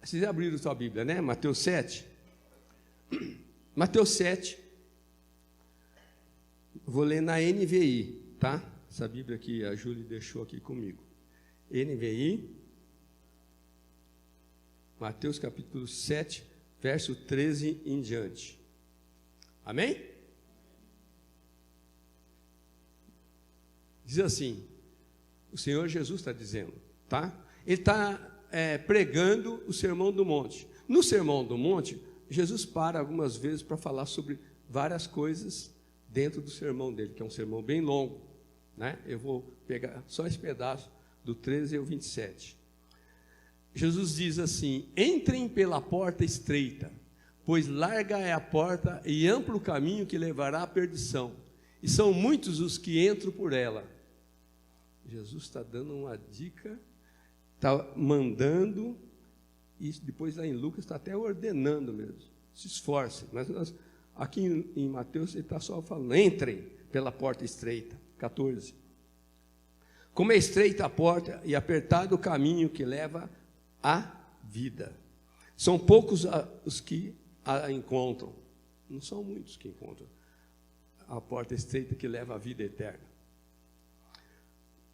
Vocês abriram sua Bíblia, né? Mateus 7. Mateus 7. Vou ler na NVI, tá? Essa Bíblia que a Júlia deixou aqui comigo. NVI. Mateus capítulo 7, verso 13 em diante. Amém? Diz assim, o Senhor Jesus está dizendo, tá? Ele está pregando o Sermão do Monte. No Sermão do Monte, Jesus para algumas vezes para falar sobre várias coisas dentro do sermão dele, que é um sermão bem longo, né? Eu vou pegar só esse pedaço do 13 ao 27. Jesus diz assim: entrem pela porta estreita, pois larga é a porta e amplo o caminho que levará à perdição, e são muitos os que entram por ela. Jesus está dando uma dica, está mandando, e depois lá em Lucas está até ordenando mesmo, se esforcem. Mas aqui em Mateus ele está só falando, entrem pela porta estreita. 14. Como é estreita a porta e apertado o caminho que leva à vida, são poucos os que a encontram, não são muitos que encontram a porta estreita que leva à vida eterna.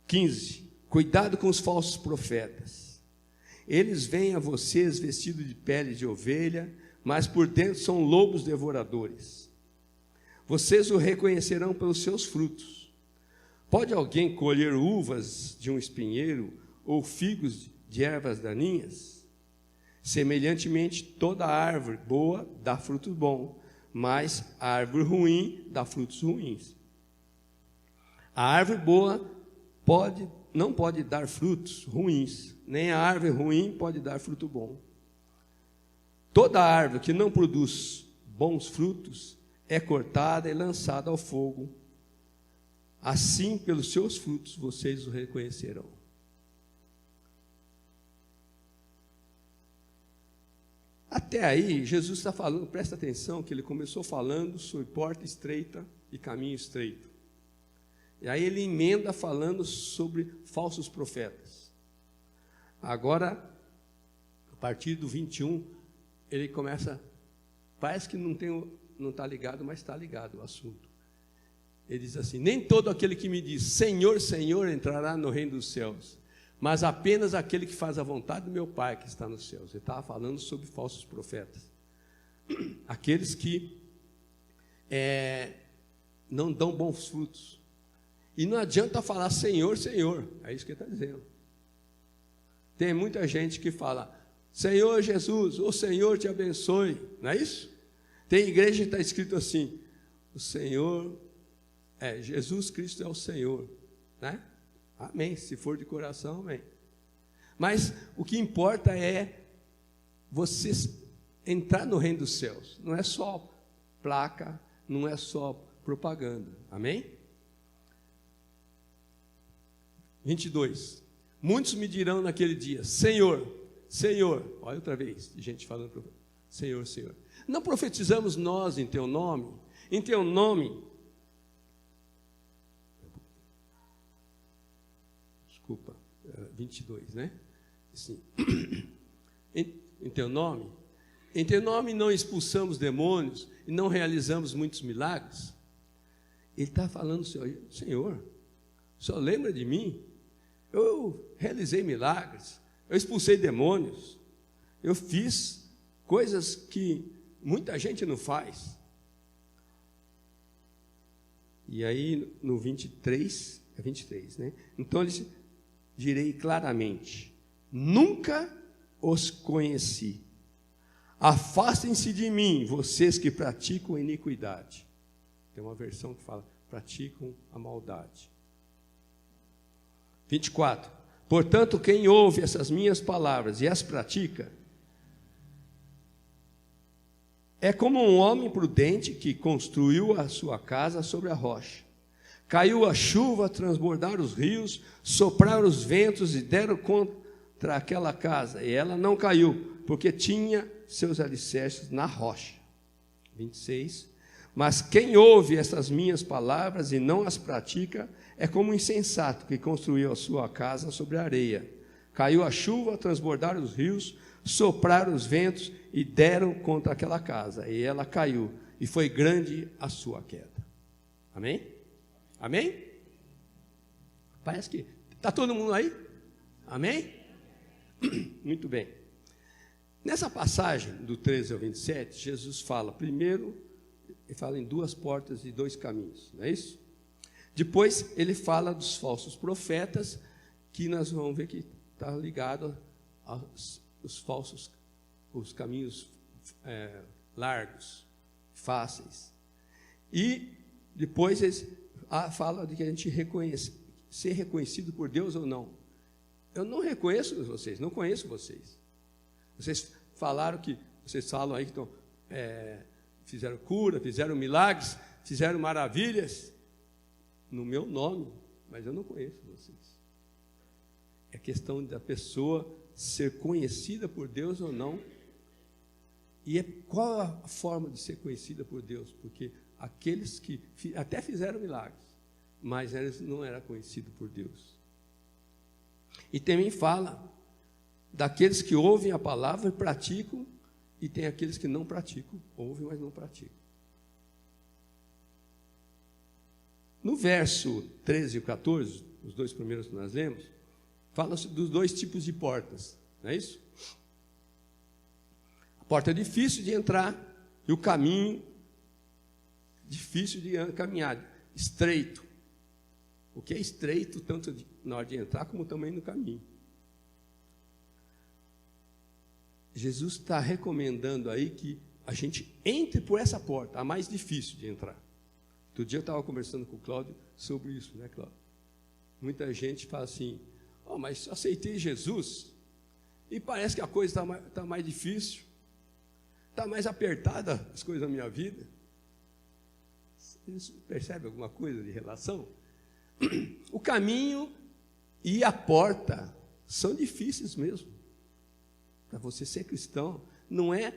15. Cuidado com os falsos profetas. Eles vêm a vocês vestidos de pele de ovelha, mas por dentro são lobos devoradores. Vocês o reconhecerão pelos seus frutos. Pode alguém colher uvas de um espinheiro ou figos de ervas daninhas? Semelhantemente, toda árvore boa dá frutos bons, mas a árvore ruim dá frutos ruins. A árvore boa não pode dar frutos ruins, nem a árvore ruim pode dar fruto bom. Toda árvore que não produz bons frutos é cortada e lançada ao fogo. Assim, pelos seus frutos, vocês o reconhecerão. Até aí, Jesus está falando, presta atenção, que ele começou falando sobre porta estreita e caminho estreito. E aí ele emenda falando sobre falsos profetas. Agora, a partir do 21, ele começa, parece que não está ligado, mas está ligado o assunto. Ele diz assim: nem todo aquele que me diz Senhor, Senhor entrará no reino dos céus, mas apenas aquele que faz a vontade do meu Pai que está nos céus. Ele estava falando sobre falsos profetas, aqueles que não dão bons frutos. E não adianta falar Senhor, Senhor, é isso que ele está dizendo. Tem muita gente que fala Senhor Jesus, o Senhor te abençoe, não é isso? Tem igreja que está escrito assim, o Senhor, Jesus Cristo é o Senhor, né? Amém, se for de coração, amém. Mas o que importa é você entrar no reino dos céus, não é só placa, não é só propaganda, amém? 22. Muitos me dirão naquele dia, Senhor, Senhor, olha outra vez, gente falando, Senhor, Senhor, não profetizamos nós em teu nome? Em teu nome, desculpa, 22, né? Assim, em teu nome não expulsamos demônios e não realizamos muitos milagres? Ele está falando, Senhor, o Senhor lembra de mim? Eu realizei milagres, eu expulsei demônios, eu fiz coisas que muita gente não faz. E aí no 23, 23, né? Então ele direi claramente, nunca os conheci. Afastem-se de mim, vocês que praticam iniquidade. Tem uma versão que fala, praticam a maldade. 24. Portanto, quem ouve essas minhas palavras e as pratica, é como um homem prudente que construiu a sua casa sobre a rocha. Caiu a chuva, transbordaram os rios, sopraram os ventos e deram contra aquela casa, e ela não caiu, porque tinha seus alicerces na rocha. 26. Mas quem ouve essas minhas palavras e não as pratica, é como um insensato que construiu a sua casa sobre a areia. Caiu a chuva, transbordaram os rios, sopraram os ventos e deram contra aquela casa, e ela caiu, e foi grande a sua queda. Amém? Amém? Parece que está todo mundo aí? Amém? Muito bem. Nessa passagem do 13 ao 27, Jesus fala primeiro, ele fala em 2 portas e 2 caminhos, não é isso? Depois ele fala dos falsos profetas, que nós vamos ver que está ligado aos falsos, os caminhos largos, fáceis. E depois ele fala de que a gente ser reconhecido por Deus ou não. Eu não reconheço vocês, não conheço vocês. Vocês falaram que, vocês falam aí que fizeram cura, fizeram milagres, fizeram maravilhas no meu nome, mas eu não conheço vocês. É questão da pessoa ser conhecida por Deus ou não. E qual a forma de ser conhecida por Deus? Porque aqueles que até fizeram milagres, mas eles não eram conhecidos por Deus. E também fala daqueles que ouvem a palavra e praticam, e tem aqueles que não praticam, ouvem, mas não praticam. No verso 13 e 14, os 2 primeiros que nós lemos, fala dos 2 tipos de portas, não é isso? A porta é difícil de entrar e o caminho difícil de caminhar, estreito. O que é estreito, tanto na hora de entrar, como também no caminho. Jesus está recomendando aí que a gente entre por essa porta, a mais difícil de entrar. Outro dia eu estava conversando com o Cláudio sobre isso, né, Cláudio? Muita gente fala assim, mas aceitei Jesus e parece que a coisa está mais difícil, está mais apertada as coisas da minha vida. Você percebe alguma coisa de relação? O caminho e a porta são difíceis mesmo. Para você ser cristão, não é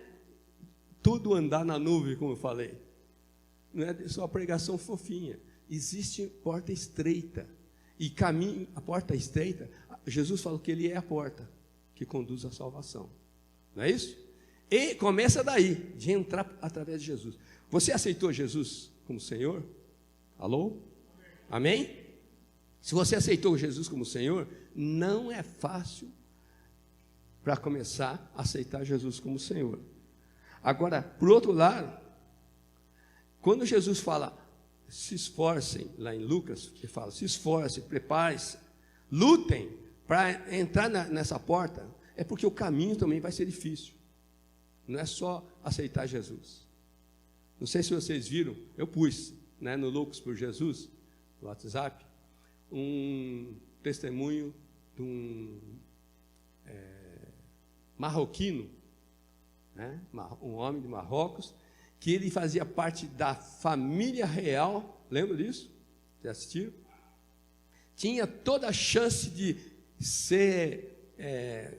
tudo andar na nuvem, como eu falei. Não é só pregação fofinha. Existe porta estreita. E caminho, a porta estreita, Jesus falou que ele é a porta que conduz à salvação. Não é isso? E começa daí, de entrar através de Jesus. Você aceitou Jesus como Senhor? Alô? Amém? Se você aceitou Jesus como Senhor, não é fácil para começar a aceitar Jesus como Senhor. Agora, por outro lado, quando Jesus fala, se esforcem, lá em Lucas, ele fala, se esforcem, preparem-se, lutem para entrar nessa porta, é porque o caminho também vai ser difícil. Não é só aceitar Jesus. Não sei se vocês viram, eu pus, né, no Loucos por Jesus, no WhatsApp, um testemunho de um marroquino, né, um homem de Marrocos, que ele fazia parte da família real, lembra disso? Já assistiram? Tinha toda a chance de ser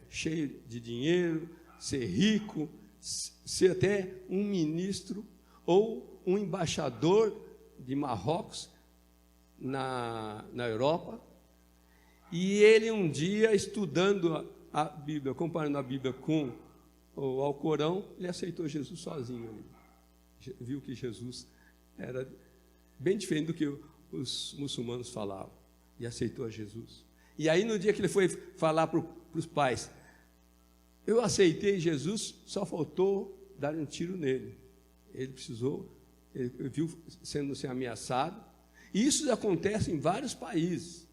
cheio de dinheiro, ser rico, ser até um ministro ou um embaixador de Marrocos na Europa. E ele um dia, estudando a Bíblia, comparando a Bíblia com o Alcorão, ele aceitou Jesus sozinho ali. Viu que Jesus era bem diferente do que os muçulmanos falavam, e aceitou a Jesus. E aí no dia que ele foi falar para os pais, eu aceitei Jesus, só faltou dar um tiro nele. Ele viu sendo ameaçado, e isso acontece em vários países,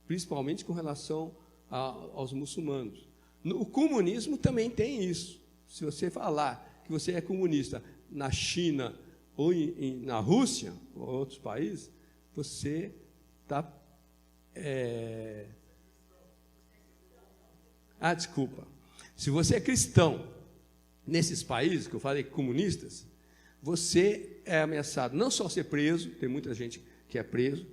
principalmente com relação aos muçulmanos. O comunismo também tem isso. Se você falar que você é comunista na China ou na Rússia, ou outros países, você está... desculpa. Se você é cristão nesses países, que eu falei comunistas, você é ameaçado não só ser preso, tem muita gente que é preso,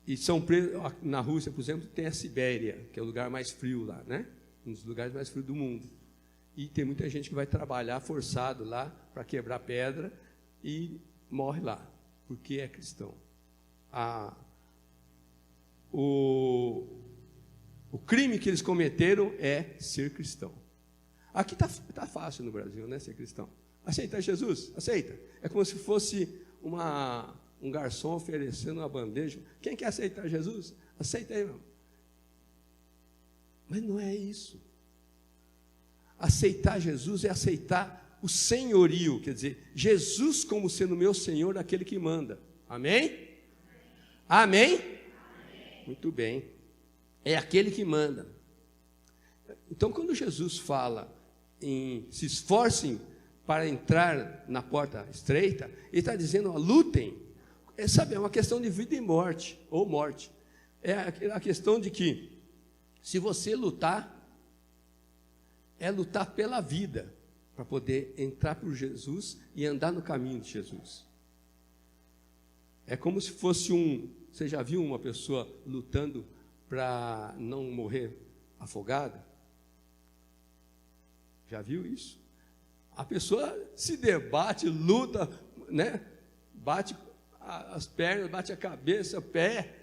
e são presos, na Rússia, por exemplo, tem a Sibéria, que é o lugar mais frio lá, né? Um dos lugares mais frios do mundo. E tem muita gente que vai trabalhar forçado lá para quebrar pedra e morre lá, porque é cristão. O crime que eles cometeram é ser cristão. Aqui tá fácil no Brasil, né, ser cristão. Aceita Jesus? Aceita. É como se fosse um garçom oferecendo uma bandeja. Quem quer aceitar Jesus? Aceita aí, irmão. Mas não é isso. Aceitar Jesus é aceitar o senhorio, quer dizer, Jesus como sendo meu Senhor, aquele que manda. Amém? Amém? Amém? Muito bem. É aquele que manda. Então, quando Jesus fala em se esforcem para entrar na porta estreita, ele está dizendo, ó, lutem. É uma questão de vida e morte, ou morte. É a questão de que, se você lutar, é lutar pela vida, para poder entrar por Jesus e andar no caminho de Jesus. É como se fosse você já viu uma pessoa lutando para não morrer afogada? Já viu isso? A pessoa se debate, luta, né? Bate as pernas, bate a cabeça, o pé,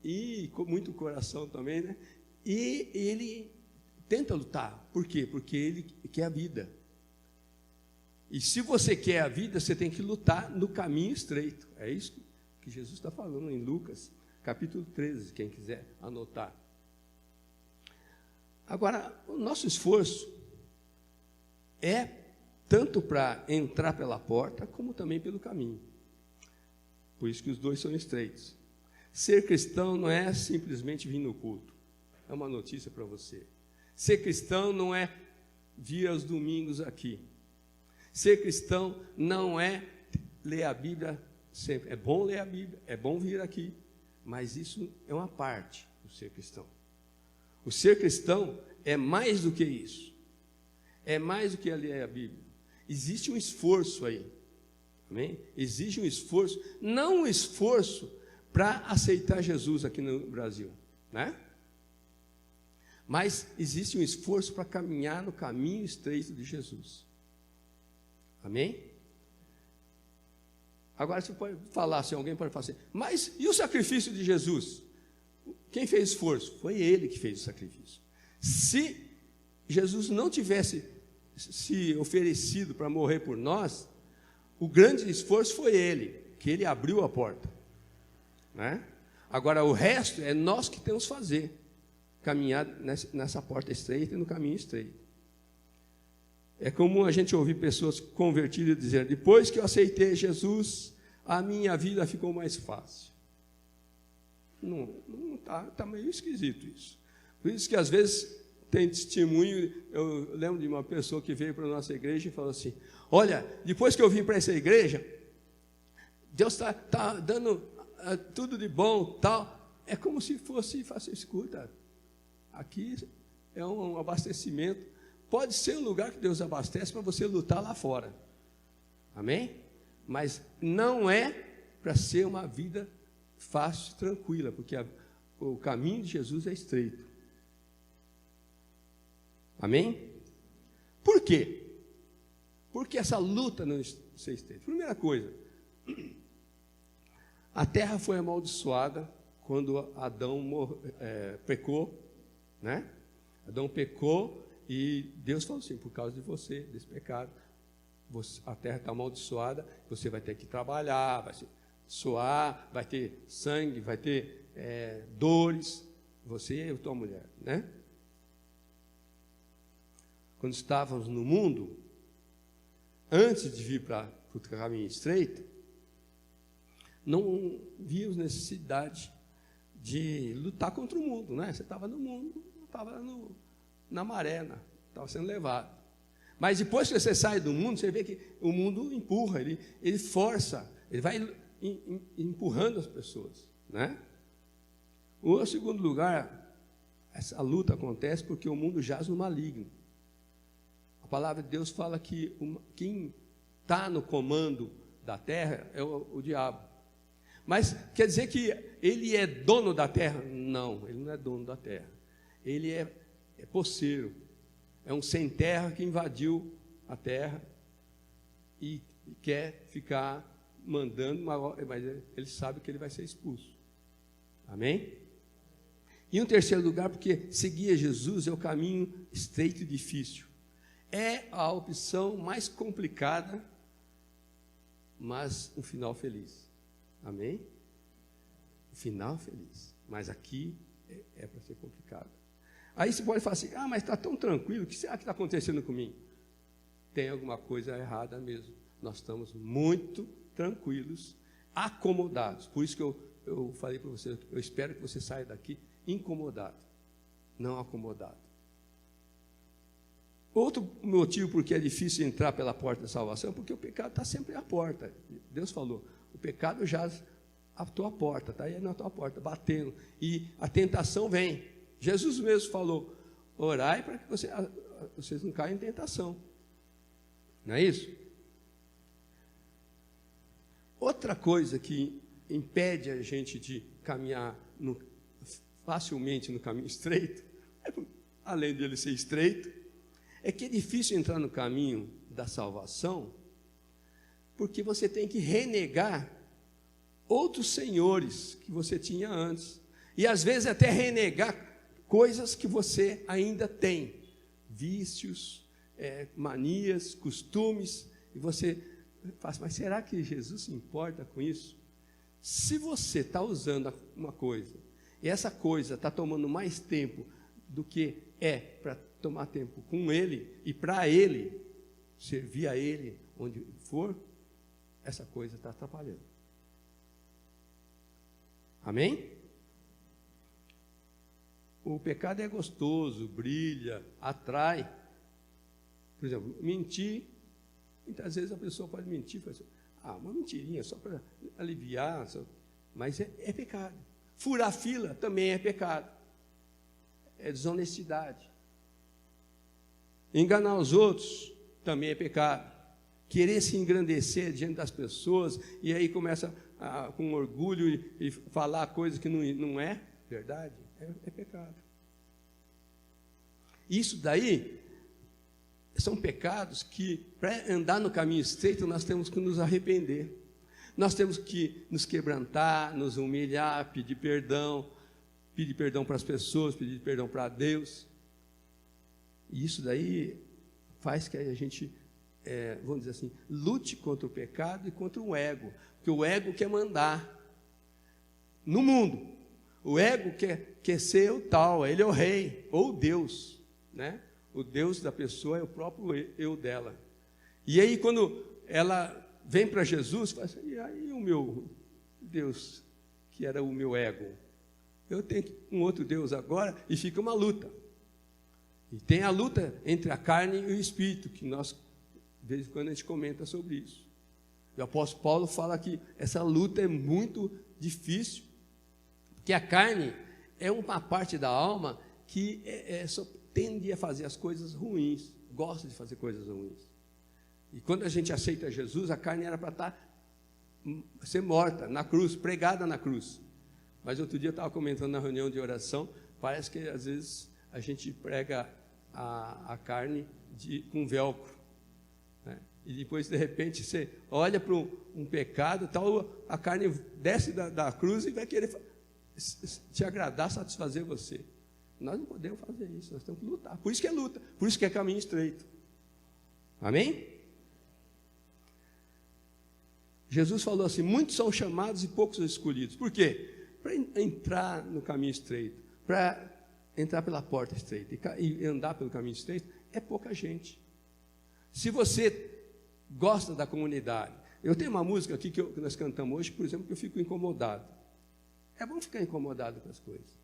e com muito coração também, né? E ele tenta lutar. Por quê? Porque ele quer a vida. E se você quer a vida, você tem que lutar no caminho estreito. É isso que Jesus está falando em Lucas, capítulo 13, quem quiser anotar. Agora, o nosso esforço é tanto para entrar pela porta, como também pelo caminho. Por isso que os dois são estreitos. Ser cristão não é simplesmente vir no culto. É uma notícia para você. Ser cristão não é vir aos domingos aqui. Ser cristão não é ler a Bíblia sempre. É bom ler a Bíblia, é bom vir aqui, mas isso é uma parte do ser cristão. O ser cristão é mais do que isso. É mais do que ler a Bíblia. Existe um esforço aí. Amém? Exige um esforço, não um esforço para aceitar Jesus aqui no Brasil, né? Mas existe um esforço para caminhar no caminho estreito de Jesus. Amém? Agora você pode falar, se alguém pode falar assim, mas e o sacrifício de Jesus? Quem fez esforço? Foi ele que fez o sacrifício. Se Jesus não tivesse se oferecido para morrer por nós, o grande esforço foi ele, que ele abriu a porta, né? Agora o resto é nós que temos que fazer, caminhar nessa porta estreita e no caminho estreito. É comum a gente ouvir pessoas convertidas dizendo, depois que eu aceitei Jesus, a minha vida ficou mais fácil. Não tá meio esquisito isso. Por isso que às vezes tem testemunho. Eu lembro de uma pessoa que veio para a nossa igreja e falou assim, olha, depois que eu vim para essa igreja, Deus tá dando tudo de bom, tal. É como se fosse, escuta, aqui é um abastecimento. Pode ser um lugar que Deus abastece para você lutar lá fora. Amém? Mas não é para ser uma vida fácil, tranquila, porque o caminho de Jesus é estreito. Amém? Por quê? Porque essa luta não é estreita. Primeira coisa, a terra foi amaldiçoada quando Adão pecou, né? Adão pecou e Deus falou assim, por causa de você, desse pecado, a terra está amaldiçoada, você vai ter que trabalhar, vai suar, vai ter sangue, vai ter dores, você e tua mulher, né? Quando estávamos no mundo, antes de vir para o caminho estreito, não víamos necessidade de lutar contra o mundo, né? Você estava no mundo, estava na maré, estava sendo levado. Mas depois que você sai do mundo, você vê que o mundo empurra, ele força, ele vai empurrando as pessoas, né? O segundo lugar, essa luta acontece porque o mundo jaz no maligno. A palavra de Deus fala que quem está no comando da terra é o diabo. Mas quer dizer que ele é dono da terra? Não, ele não é dono da terra. Ele é posseiro. É um sem terra que invadiu a terra e quer ficar mandando, mas ele sabe que ele vai ser expulso. Amém? E em terceiro lugar, porque seguir a Jesus é o caminho estreito e difícil. é a opção mais complicada, mas um final feliz. Amém? Um final feliz. Mas aqui é para ser complicado. Aí você pode falar assim, mas está tão tranquilo, o que será que está acontecendo comigo? Tem alguma coisa errada mesmo. Nós estamos muito tranquilos, acomodados. Por isso que eu falei para você, eu espero que você saia daqui incomodado, não acomodado. Outro motivo porque é difícil entrar pela porta da salvação é porque o pecado está sempre à porta. Deus falou, o pecado jaz à tua porta, está aí na tua porta, batendo. E a tentação vem. Jesus mesmo falou, orai para que vocês não caiam em tentação. Não é isso? Outra coisa que impede a gente de caminhar facilmente no caminho estreito, além dele ser estreito, é que é difícil entrar no caminho da salvação, porque você tem que renegar outros senhores que você tinha antes, e às vezes até renegar coisas que você ainda tem, vícios, manias, costumes, e você fala, mas será que Jesus se importa com isso? Se você está usando uma coisa, e essa coisa está tomando mais tempo do que para tomar tempo com Ele, e para Ele, servir a Ele onde for, essa coisa está atrapalhando. Amém? O pecado é gostoso, brilha, atrai. Por exemplo, mentir, muitas vezes a pessoa pode mentir, fala assim, uma mentirinha só para aliviar, mas é pecado. Furar fila também é pecado. É desonestidade. Enganar os outros também é pecado. Querer se engrandecer diante das pessoas e aí começa com orgulho e falar coisas que não é verdade, é pecado. Isso daí são pecados que, para andar no caminho estreito, nós temos que nos arrepender. Nós temos que nos quebrantar, nos humilhar, pedir perdão para as pessoas, pedir perdão para Deus. E isso daí faz que a gente, vamos dizer assim, lute contra o pecado e contra o ego. Porque o ego quer mandar no mundo. O ego quer ser o tal, ele é o rei, ou Deus, né? O Deus da pessoa é o próprio eu dela. E aí quando ela vem para Jesus, fala assim, e aí o meu Deus, que era o meu ego, eu tenho um outro Deus agora, e fica uma luta. E tem a luta entre a carne e o espírito, que nós, de vez em quando, a gente comenta sobre isso. O apóstolo Paulo fala que essa luta é muito difícil, porque a carne é uma parte da alma que só tende a fazer as coisas ruins, gosta de fazer coisas ruins. E quando a gente aceita Jesus, a carne era para ser morta na cruz, pregada na cruz. Mas outro dia eu estava comentando na reunião de oração, parece que às vezes a gente prega a carne com velcro, né? E depois de repente você olha para um pecado, tal, a carne desce da cruz e vai querer te agradar, satisfazer você. Nós não podemos fazer isso, nós temos que lutar. Por isso que é luta, por isso que é caminho estreito. Amém? Jesus falou assim, muitos são chamados e poucos são escolhidos. Por quê? Para entrar no caminho estreito, para entrar pela porta estreita e andar pelo caminho estreito, é pouca gente. Se você gosta da comunidade, eu tenho uma música aqui que nós cantamos hoje, por exemplo, que eu fico incomodado. É bom ficar incomodado com as coisas.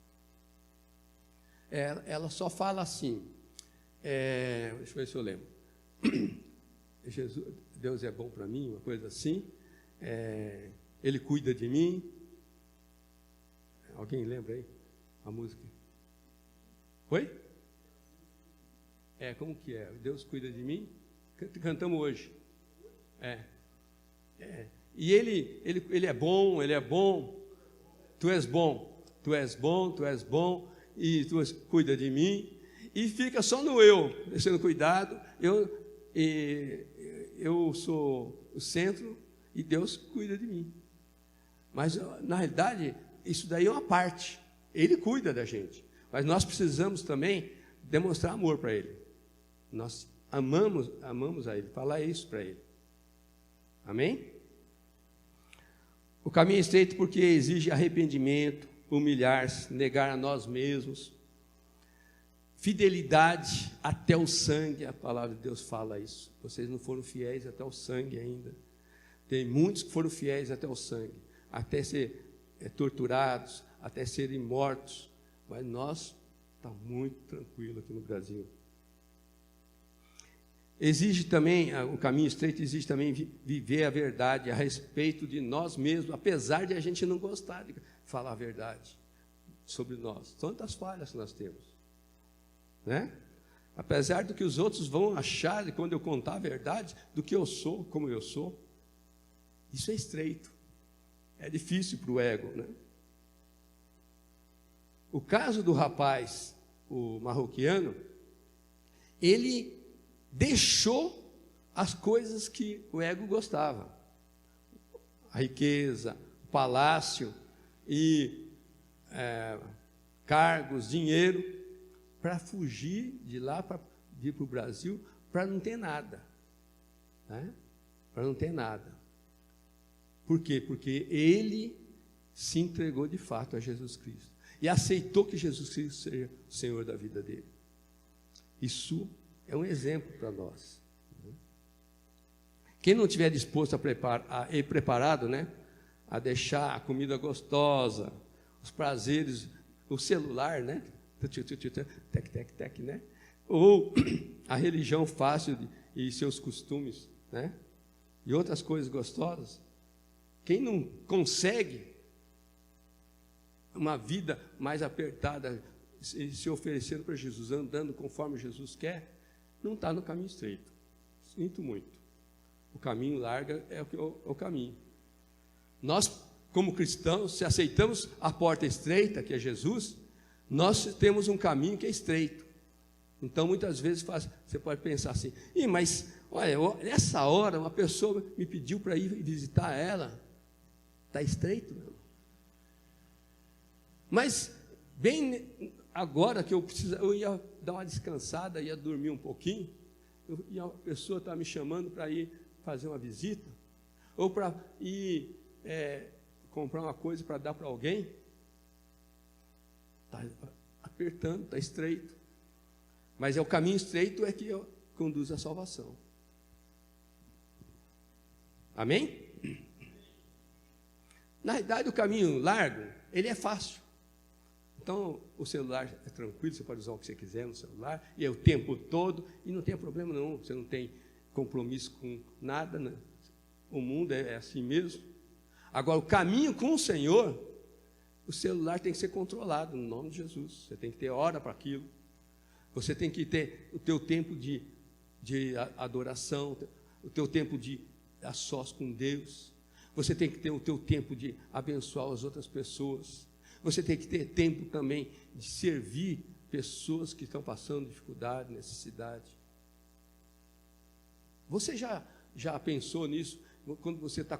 Ela só fala assim, deixa eu ver se eu lembro. Deus é bom para mim, uma coisa assim. Ele cuida de mim. Alguém lembra aí a música? Oi? Como que é? Deus cuida de mim? Cantamos hoje. E ele é bom. Tu és bom, e tu cuida de mim. E fica só no eu, sendo cuidado. Eu sou o centro e Deus cuida de mim. Mas, na realidade, isso daí é uma parte. Ele cuida da gente. Mas nós precisamos também demonstrar amor para Ele. Nós amamos a Ele. Fala isso para Ele. Amém? O caminho é estreito porque exige arrependimento, humilhar-se, negar a nós mesmos, fidelidade até o sangue. A palavra de Deus fala isso. Vocês não foram fiéis até o sangue ainda. Tem muitos que foram fiéis até o sangue, até ser torturados, até serem mortos. Mas nós estamos muito tranquilos aqui no Brasil. Exige também, o caminho estreito exige também viver a verdade a respeito de nós mesmos, apesar de a gente não gostar de falar a verdade sobre nós. Tantas falhas que nós temos, né? Apesar do que os outros vão achar quando eu contar a verdade, do que eu sou, como eu sou, isso é estreito, é difícil para o ego, né? O caso do rapaz, o marroquiano, ele deixou as coisas que o ego gostava, a riqueza, o palácio e cargos, dinheiro, para fugir de lá, para vir para o Brasil, para não ter nada, né? Para não ter nada. Por quê? Porque ele se entregou de fato a Jesus Cristo e aceitou que Jesus Cristo seja o Senhor da vida dele. Isso é um exemplo para nós. Quem não estiver disposto a ir preparado, né, a deixar a comida gostosa, os prazeres, o celular, né, tec, tec, tec, né, ou a religião fácil e seus costumes, né, e outras coisas gostosas, quem não consegue uma vida mais apertada, se oferecendo para Jesus, andando conforme Jesus quer, não está no caminho estreito. Sinto muito. O caminho largo é o caminho. Nós, como cristãos, se aceitamos a porta estreita, que é Jesus, nós temos um caminho que é estreito. Então, muitas vezes, você pode pensar assim, mas, olha, nessa hora, uma pessoa me pediu para ir visitar ela, está estreito, não? Mas, bem agora que eu ia dar uma descansada, ia dormir um pouquinho, e a pessoa está me chamando para ir fazer uma visita, ou para ir comprar uma coisa para dar para alguém, está apertando, está estreito, mas o caminho estreito é que conduz à salvação. Amém? Na verdade, o caminho largo, ele é fácil. Então, o celular é tranquilo, você pode usar o que você quiser no celular, e é o tempo todo, e não tem problema nenhum, você não tem compromisso com nada, né? O mundo é assim mesmo. Agora, o caminho com o Senhor, o celular tem que ser controlado, no nome de Jesus, você tem que ter hora para aquilo, você tem que ter o teu tempo de adoração, o teu tempo de a sós com Deus, você tem que ter o teu tempo de abençoar as outras pessoas, você tem que ter tempo também de servir pessoas que estão passando dificuldade, necessidade. Você já pensou nisso, quando você está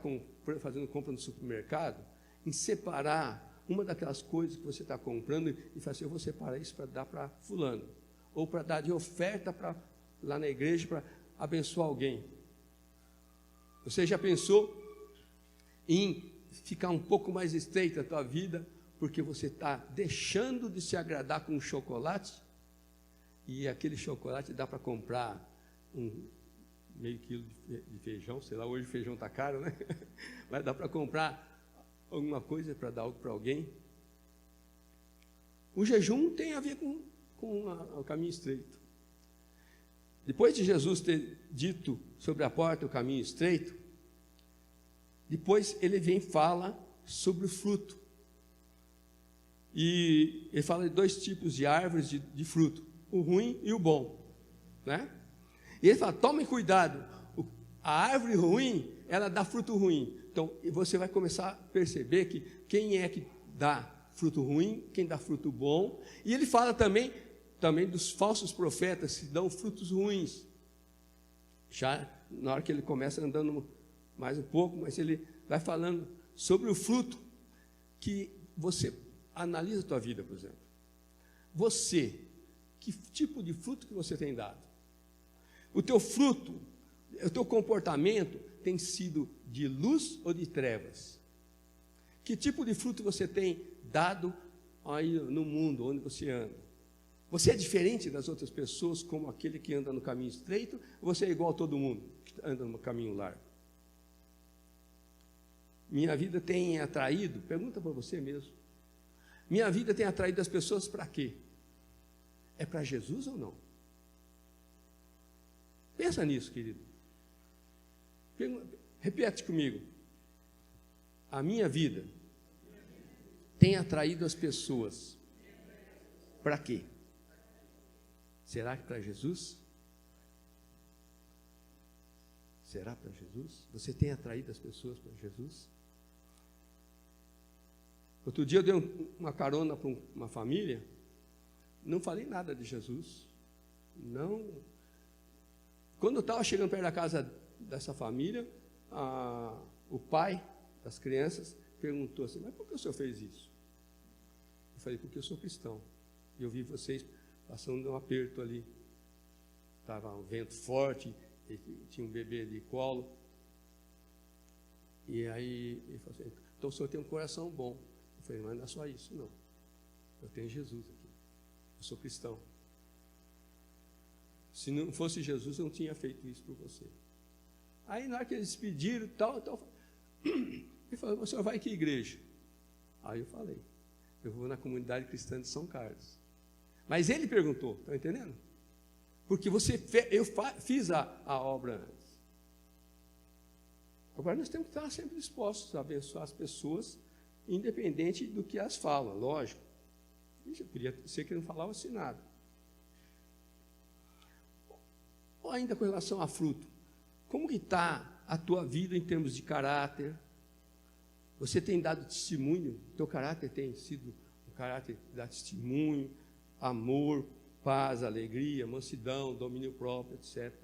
fazendo compra no supermercado, em separar uma daquelas coisas que você está comprando e falar assim, eu vou separar isso para dar para fulano, ou para dar de oferta lá na igreja para abençoar alguém. Você já pensou em ficar um pouco mais estreita a tua vida, porque você está deixando de se agradar com um chocolate, e aquele chocolate dá para comprar meio quilo de feijão, sei lá, hoje o feijão está caro, né? Mas dá para comprar alguma coisa para dar algo para alguém. O jejum tem a ver com o caminho estreito. Depois de Jesus ter dito sobre a porta, o caminho estreito, depois ele vem e fala sobre o fruto. E ele fala de dois tipos de árvores de fruto, o ruim e o bom, né? E ele fala, tomem cuidado, a árvore ruim, ela dá fruto ruim. Então, você vai começar a perceber que quem é que dá fruto ruim, quem dá fruto bom. E ele fala também dos falsos profetas que dão frutos ruins. Já na hora que ele começa andando mais um pouco, mas ele vai falando sobre o fruto que você analisa a tua vida, por exemplo. Você, que tipo de fruto que você tem dado? O teu fruto, o teu comportamento tem sido de luz ou de trevas? Que tipo de fruto você tem dado aí no mundo onde você anda? Você é diferente das outras pessoas, como aquele que anda no caminho estreito, ou você é igual a todo mundo que anda no caminho largo? Minha vida tem atraído, pergunta para você mesmo, minha vida tem atraído as pessoas para quê? É para Jesus ou não? Pensa nisso, querido. Repete comigo. A minha vida tem atraído as pessoas para quê? Será que para Jesus? Será para Jesus? Você tem atraído as pessoas para Jesus? Outro dia eu dei uma carona para uma família, não falei nada de Jesus. Não. Quando eu estava chegando perto da casa dessa família, o pai das crianças perguntou assim, mas por que o senhor fez isso? Eu falei, porque eu sou cristão. E eu vi vocês passando um aperto ali. Estava um vento forte, tinha um bebê de colo. E aí ele falou assim, então o senhor tem um coração bom. Eu falei, mas não é só isso, não. Eu tenho Jesus aqui. Eu sou cristão. Se não fosse Jesus, eu não tinha feito isso por você. Aí, na hora que eles despediram, ele falou, o senhor vai que igreja? Aí eu falei, eu vou na comunidade cristã de São Carlos. Mas ele perguntou, está entendendo? Porque eu fiz a obra antes. Agora nós temos que estar sempre dispostos a abençoar as pessoas, independente do que elas falam, lógico. Eu queria ser que não falava assim nada. Ou ainda com relação a fruto, como que está a tua vida em termos de caráter? Você tem dado testemunho? Teu caráter tem sido um caráter que dá testemunho, amor, paz, alegria, mansidão, domínio próprio, etc.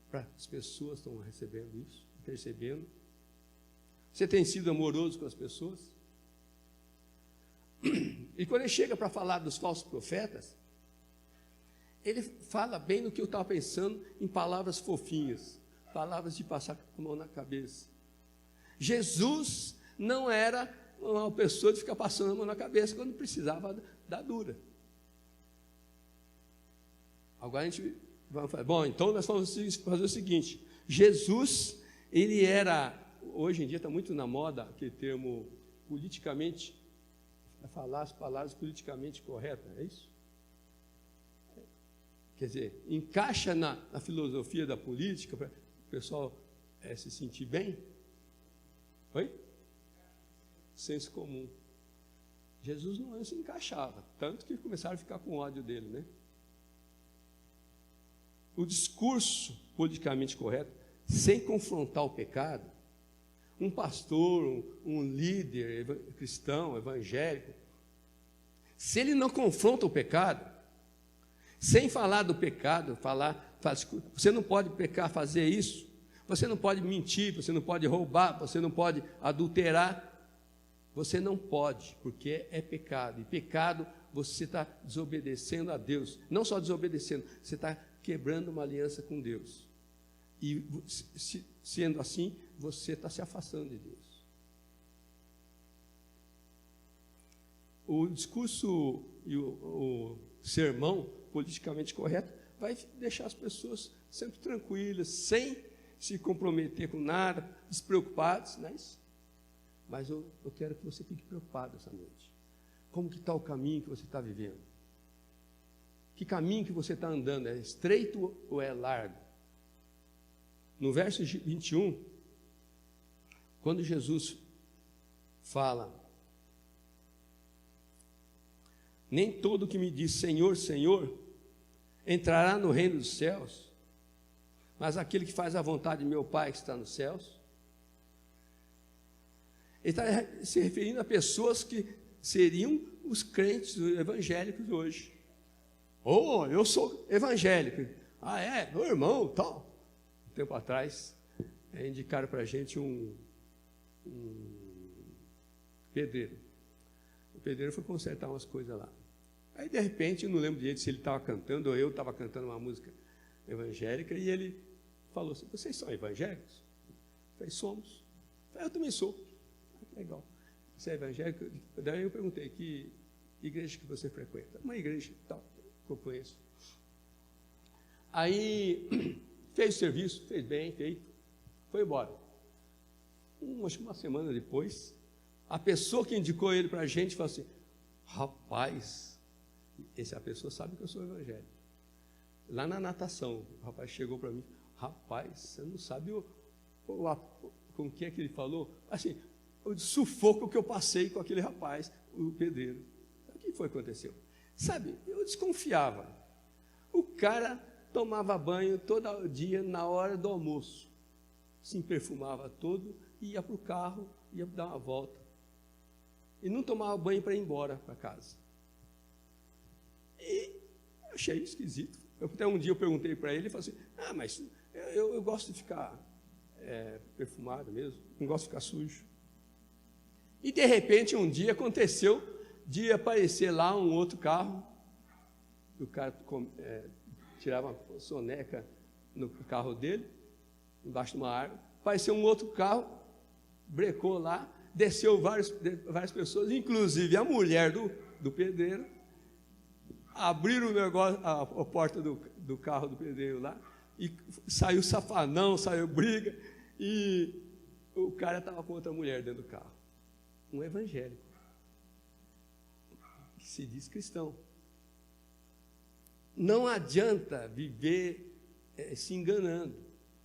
Para as pessoas estão recebendo isso, percebendo. Você tem sido amoroso com as pessoas? E quando ele chega para falar dos falsos profetas, ele fala bem do que eu estava pensando em palavras fofinhas, palavras de passar a mão na cabeça. Jesus não era uma pessoa de ficar passando a mão na cabeça quando precisava dar dura. Agora a gente vai falar, bom, então nós vamos fazer o seguinte, Jesus, ele era, hoje em dia está muito na moda aquele termo politicamente, falar as palavras politicamente corretas, é isso? Quer dizer, encaixa na filosofia da política para o pessoal se sentir bem? Oi? Senso comum. Jesus não se encaixava, tanto que começaram a ficar com ódio dele, né? O discurso politicamente correto, sem confrontar o pecado, um pastor, um líder cristão, evangélico, se ele não confronta o pecado, sem falar do pecado, você não pode pecar, fazer isso, você não pode mentir, você não pode roubar, você não pode adulterar, você não pode, porque é pecado, e pecado você está desobedecendo a Deus, não só desobedecendo, você está quebrando uma aliança com Deus, e sendo assim, você está se afastando de Deus. O discurso e o sermão politicamente correto vai deixar as pessoas sempre tranquilas, sem se comprometer com nada, despreocupados, não é isso? Mas eu quero que você fique preocupado essa noite. Como que está o caminho que você está vivendo? Que caminho que você está andando? É estreito ou é largo? No verso 21, quando Jesus fala, nem todo que me diz Senhor, Senhor, entrará no reino dos céus, mas aquele que faz a vontade de meu Pai que está nos céus. Ele está se referindo a pessoas que seriam os crentes evangélicos hoje. Oh, eu sou evangélico. Ah, é? Meu irmão, tal. Um tempo atrás, indicaram para a gente um pedreiro. O pedreiro foi consertar umas coisas lá. Aí, de repente, eu não lembro direito se ele estava cantando ou eu estava cantando uma música evangélica, e ele falou assim, vocês são evangélicos? Eu falei, somos. Eu falei, eu também sou. Legal. Você é evangélico? Daí eu perguntei, que igreja que você frequenta? Uma igreja tal, que eu conheço. Aí, fez o serviço, fez bem, feito, foi embora. Acho que uma semana depois, a pessoa que indicou ele para a gente falou assim, rapaz, a pessoa sabe que eu sou evangélico. Lá na natação, o rapaz chegou para mim, rapaz, você não sabe com o que é que ele falou? Assim, o sufoco que eu passei com aquele rapaz, o pedreiro. O que foi que aconteceu? Sabe, eu desconfiava. O cara tomava banho todo dia na hora do almoço. Se perfumava todo, ia para o carro, ia dar uma volta. E não tomava banho para ir embora para casa. E achei esquisito. Até um dia eu perguntei para ele, ele falou assim, mas eu gosto de ficar perfumado mesmo, não gosto de ficar sujo. E de repente um dia aconteceu de aparecer lá um outro carro, o cara tirava uma soneca no carro dele, embaixo de uma árvore, apareceu um outro carro, brecou lá, desceu várias pessoas, inclusive a mulher do pedreiro, abriram o negócio, a porta do carro do pedreiro lá, e saiu safanão, saiu briga, e o cara estava com outra mulher dentro do carro. Um evangélico, que se diz cristão. Não adianta viver se enganando.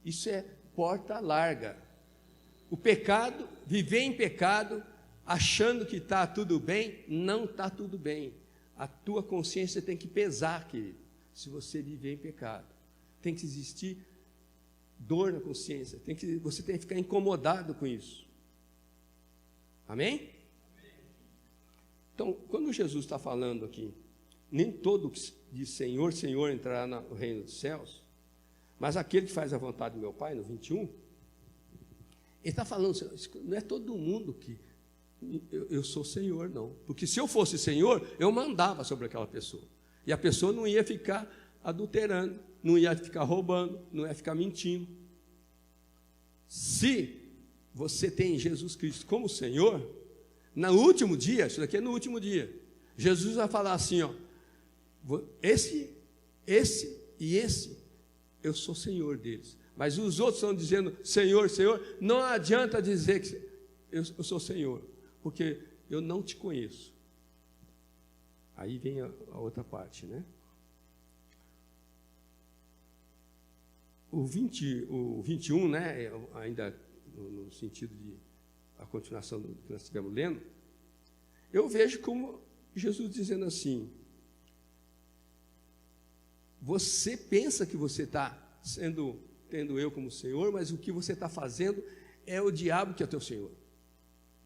Isso é porta larga. O pecado, viver em pecado, achando que está tudo bem, não está tudo bem. A tua consciência tem que pesar, querido, se você viver em pecado. Tem que existir dor na consciência, você tem que ficar incomodado com isso. Amém? Então, quando Jesus está falando aqui, nem todo que diz Senhor, Senhor entrará no reino dos céus, mas aquele que faz a vontade do meu Pai, no 21, ele está falando, não é todo mundo que eu sou Senhor, não. Porque se eu fosse Senhor, eu mandava sobre aquela pessoa. E a pessoa não ia ficar adulterando, não ia ficar roubando, não ia ficar mentindo. Se você tem Jesus Cristo como Senhor, no último dia, isso daqui é no último dia, Jesus vai falar assim, esse e esse, eu sou Senhor deles. Mas os outros estão dizendo Senhor, Senhor, não adianta dizer que eu sou Senhor, porque eu não te conheço. Aí vem a outra parte, né? O 21, né, ainda no sentido de a continuação do que nós estivemos lendo, eu vejo como Jesus dizendo assim, você pensa que você está tendo eu como Senhor, mas o que você está fazendo é o diabo que é teu Senhor,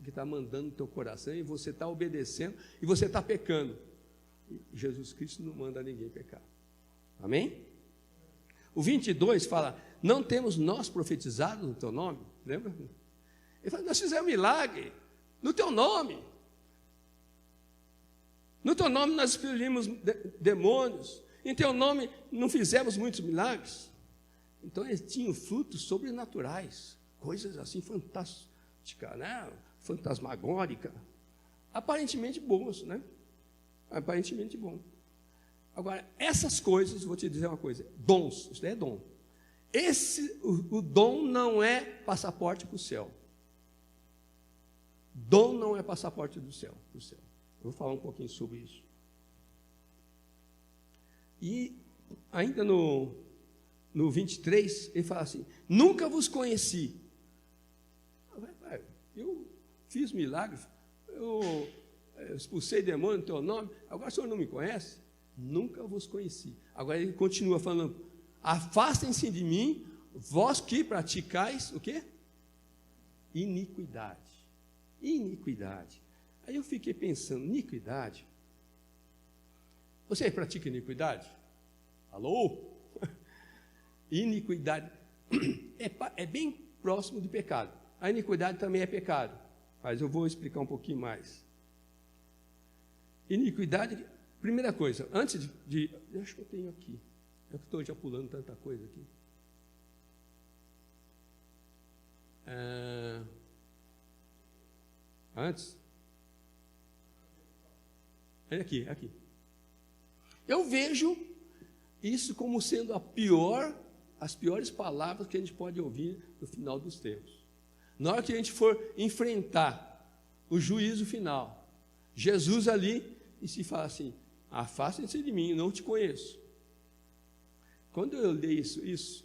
que está mandando no teu coração, e você está obedecendo, e você está pecando. E Jesus Cristo não manda ninguém pecar. Amém? O 22 fala, não temos nós profetizado no teu nome? Lembra? Ele fala, nós fizemos milagre no teu nome. No teu nome nós expelimos demônios. Em teu nome não fizemos muitos milagres. Então eles tinham frutos sobrenaturais, coisas assim fantásticas, né? Fantasmagóricas, aparentemente boas, né? Aparentemente bom. Agora, essas coisas, vou te dizer uma coisa, dons, isso daí é dom. O dom não é passaporte para o céu. Dom não é passaporte do céu, para o céu. Eu vou falar um pouquinho sobre isso. E ainda no 23, ele fala assim, nunca vos conheci. Eu fiz milagres, eu expulsei demônio no teu nome, agora o senhor não me conhece? Nunca vos conheci. Agora ele continua falando, afastem-se de mim, vós que praticais o quê? Iniquidade. Iniquidade. Aí eu fiquei pensando, iniquidade? Você pratica iniquidade? Alô? Iniquidade é bem próximo de pecado. A iniquidade também é pecado, mas eu vou explicar um pouquinho mais. Iniquidade, primeira coisa, antes de eu acho que eu tenho aqui, é que estou já pulando tanta coisa aqui. antes. Olha aqui, aqui. Eu vejo isso como sendo as piores palavras que a gente pode ouvir no final dos tempos. Na hora que a gente for enfrentar o juízo final, Jesus ali, e se fala assim: afastem-se de mim, eu não te conheço. Quando eu li isso,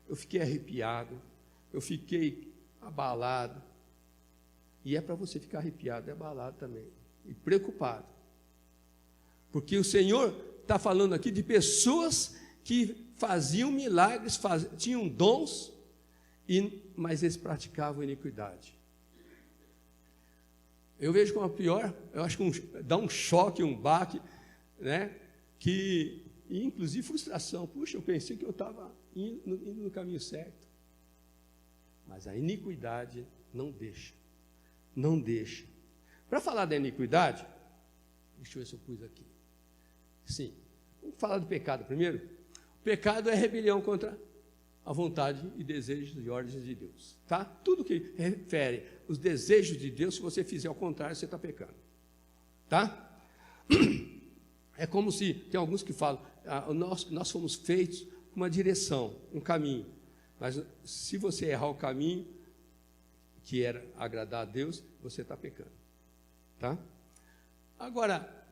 eu fiquei arrepiado, eu fiquei abalado. E é para você ficar arrepiado e abalado também, e preocupado. Porque o Senhor está falando aqui de pessoas que faziam milagres, tinham dons, mas eles praticavam iniquidade. Eu vejo como a pior, eu acho que dá um choque, um baque, né? E inclusive frustração. Puxa, eu pensei que eu estava indo no caminho certo. Mas a iniquidade não deixa. Não deixa. Para falar da iniquidade, deixa eu ver se eu pus aqui. Sim, vamos falar do pecado primeiro. O pecado é rebelião contra a vontade e desejos e ordens de Deus, tá? Tudo que refere os desejos de Deus, se você fizer ao contrário, você está pecando, tá? É como se, tem alguns que falam, nós fomos feitos com uma direção, um caminho, mas se você errar o caminho, que era agradar a Deus, você está pecando, tá? Agora,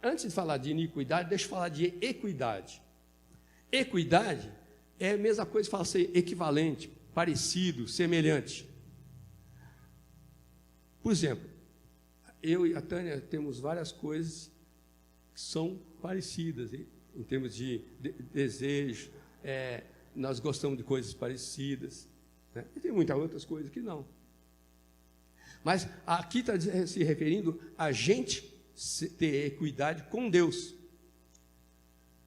antes de falar de iniquidade, deixa eu falar de equidade. Equidade é a mesma coisa que fala assim, equivalente, parecido, semelhante. Por exemplo, eu e a Tânia temos várias coisas que são parecidas, em termos de desejo, nós gostamos de coisas parecidas, né? E tem muitas outras coisas que não. Mas aqui está se referindo a gente ter equidade com Deus.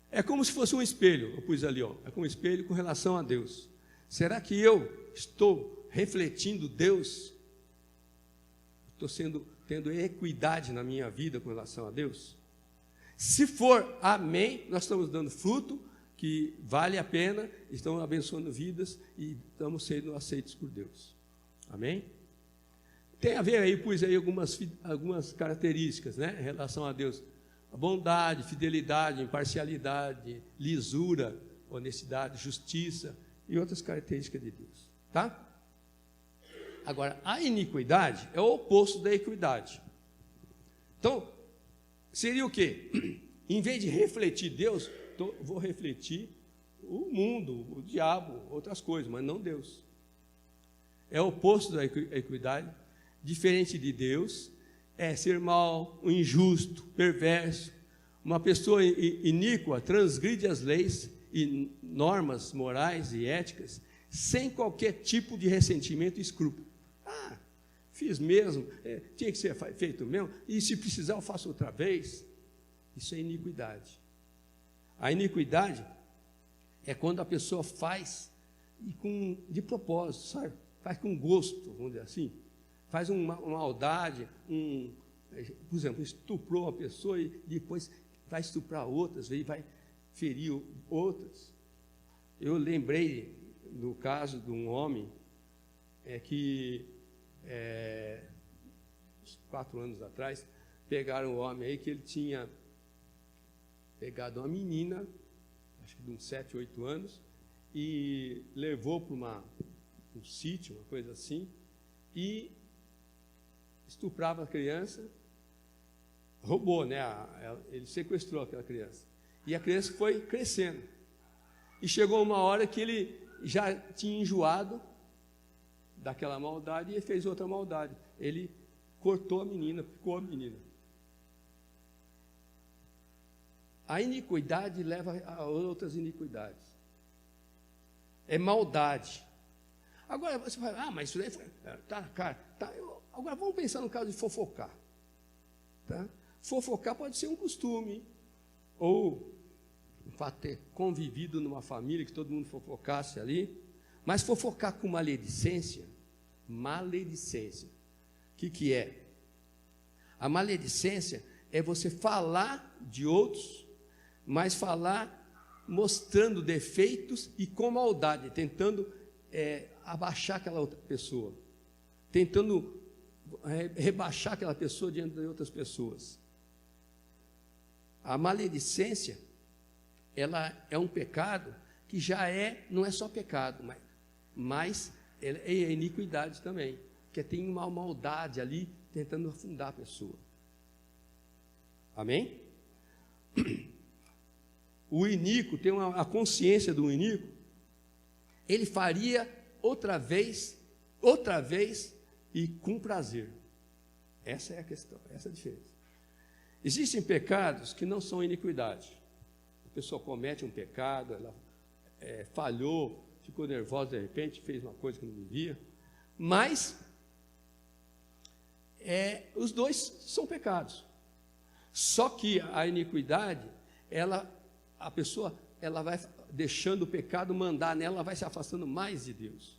É como se fosse um espelho, eu pus ali, ó, é como um espelho com relação a Deus. Será que eu estou refletindo Deus? Estou tendo equidade na minha vida com relação a Deus? Se for amém, nós estamos dando fruto que vale a pena, estamos abençoando vidas e estamos sendo aceitos por Deus. Amém? Tem a ver aí, pus aí algumas características, né, em relação a Deus. A bondade, fidelidade, imparcialidade, lisura, honestidade, justiça e outras características de Deus, tá? Agora, a iniquidade é o oposto da equidade. Então, seria o quê? Em vez de refletir Deus, vou refletir o mundo, o diabo, outras coisas, mas não Deus. É o oposto da equidade. Diferente de Deus, é ser mau, injusto, perverso. Uma pessoa iníqua transgride as leis e normas morais e éticas sem qualquer tipo de ressentimento e escrúpulo. Fiz mesmo, tinha que ser feito mesmo, e se precisar eu faço outra vez. Isso é iniquidade. A iniquidade é quando a pessoa faz de propósito, sabe? Faz com gosto, vamos dizer assim. Faz uma maldade, por exemplo, estuprou uma pessoa e depois vai estuprar outras, e vai ferir outras. Eu lembrei do caso de um homem que, 4 anos atrás, pegaram um homem aí que ele tinha pegado uma menina, acho que de uns 7, 8 anos, e levou para um sítio, uma coisa assim, e estuprava a criança, roubou, né? Ele sequestrou aquela criança. E a criança foi crescendo. E chegou uma hora que ele já tinha enjoado daquela maldade e fez outra maldade. Ele cortou a menina, picou a menina. A iniquidade leva a outras iniquidades. É maldade. Agora você fala, mas isso daí tá, cara, tá. Agora vamos pensar no caso de fofocar. Tá? Fofocar pode ser um costume, ou o fato de ter convivido numa família que todo mundo fofocasse ali, mas fofocar com maledicência, o que é? A maledicência é você falar de outros, mas falar mostrando defeitos e com maldade, tentando abaixar aquela outra pessoa, tentando rebaixar aquela pessoa diante de outras pessoas. A maledicência, ela é um pecado que não é só pecado, mas é iniquidade também, porque tem uma maldade ali tentando afundar a pessoa. Amém? O iníquo tem a consciência do iníquo, ele faria outra vez e com prazer. Essa é a questão, essa é a diferença. Existem pecados que não são iniquidade. A pessoa comete um pecado, ela falhou, ficou nervosa de repente, fez uma coisa que não devia, mas os dois são pecados. Só que a iniquidade, a pessoa vai deixando o pecado mandar nela, ela vai se afastando mais de Deus.